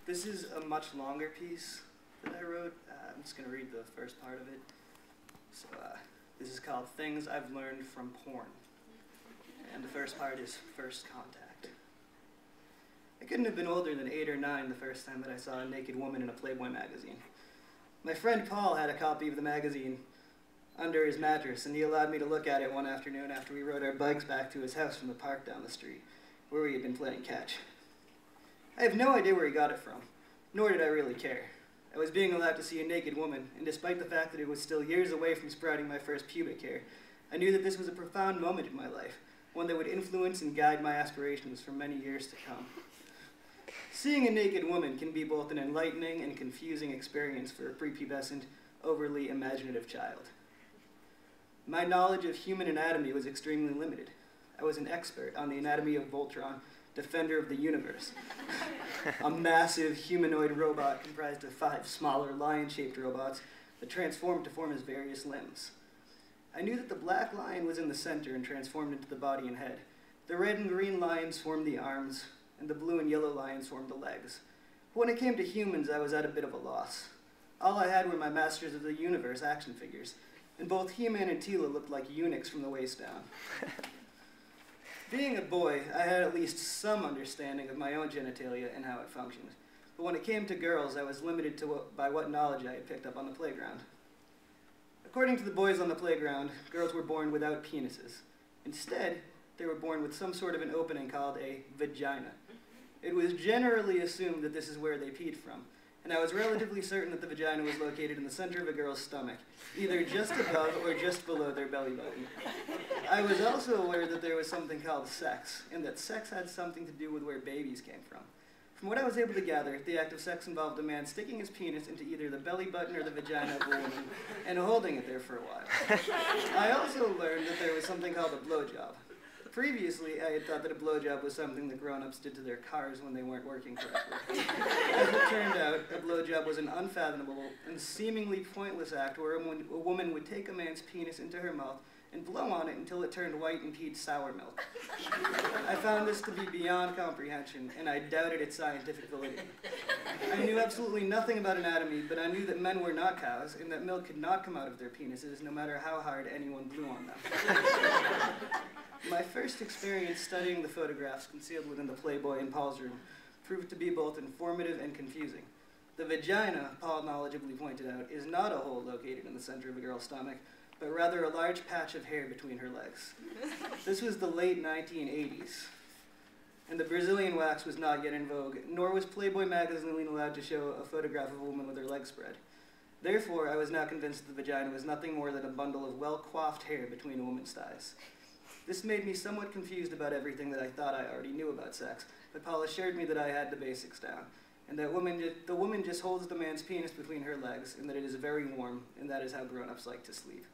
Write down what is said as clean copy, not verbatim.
This is a much longer piece that I wrote. I'm just going to read the first part of it. So this is called Things I've Learned from Porn. And the first part is First Contact. I couldn't have been older than 8 or 9 the first time that I saw a naked woman in a Playboy magazine. My friend Paul had a copy of the magazine under his mattress, and he allowed me to look at it one afternoon after we rode our bikes back to his house from the park down the street, where we had been playing catch. I have no idea where he got it from, nor did I really care. I was being allowed to see a naked woman, and despite the fact that it was still years away from sprouting my first pubic hair, I knew that this was a profound moment in my life, one that would influence and guide my aspirations for many years to come. Seeing a naked woman can be both an enlightening and confusing experience for a prepubescent, overly imaginative child. My knowledge of human anatomy was extremely limited. I was an expert on the anatomy of Voltron, defender of the universe, a massive humanoid robot comprised of 5 smaller lion-shaped robots that transformed to form his various limbs. I knew that the black lion was in the center and transformed into the body and head. The red and green lions formed the arms, and the blue and yellow lions formed the legs. But when it came to humans, I was at a bit of a loss. All I had were my Masters of the Universe action figures, and both He-Man and Teela looked like eunuchs from the waist down. Being a boy, I had at least some understanding of my own genitalia and how it functioned. But when it came to girls, I was limited by what knowledge I had picked up on the playground. According to the boys on the playground, girls were born without penises. Instead, they were born with some sort of an opening called a vagina. It was generally assumed that this is where they peed from, and I was relatively certain that the vagina was located in the center of a girl's stomach, either just above or just below their belly button. I was also aware that there was something called sex, and that sex had something to do with where babies came from. From what I was able to gather, the act of sex involved a man sticking his penis into either the belly button or the vagina of a woman and holding it there for a while. I also learned that there was something called a blowjob. Previously, I had thought that a blowjob was something that grown-ups did to their cars when they weren't working correctly. As it turned out, a blowjob was an unfathomable and seemingly pointless act where a woman would take a man's penis into her mouth and blow on it until it turned white and peed sour milk. I found this to be beyond comprehension, and I doubted its scientific validity. I knew absolutely nothing about anatomy, but I knew that men were not cows, and that milk could not come out of their penises, no matter how hard anyone blew on them. My first experience studying the photographs concealed within the Playboy in Paul's room proved to be both informative and confusing. The vagina, Paul knowledgeably pointed out, is not a hole located in the center of a girl's stomach, but rather a large patch of hair between her legs. This was the late 1980s, and the Brazilian wax was not yet in vogue, nor was Playboy magazine allowed to show a photograph of a woman with her legs spread. Therefore, I was now convinced that the vagina was nothing more than a bundle of well-coiffed hair between a woman's thighs. This made me somewhat confused about everything that I thought I already knew about sex, but Paul assured me that I had the basics down, and that the woman just holds the man's penis between her legs, and that it is very warm, and that is how grown-ups like to sleep.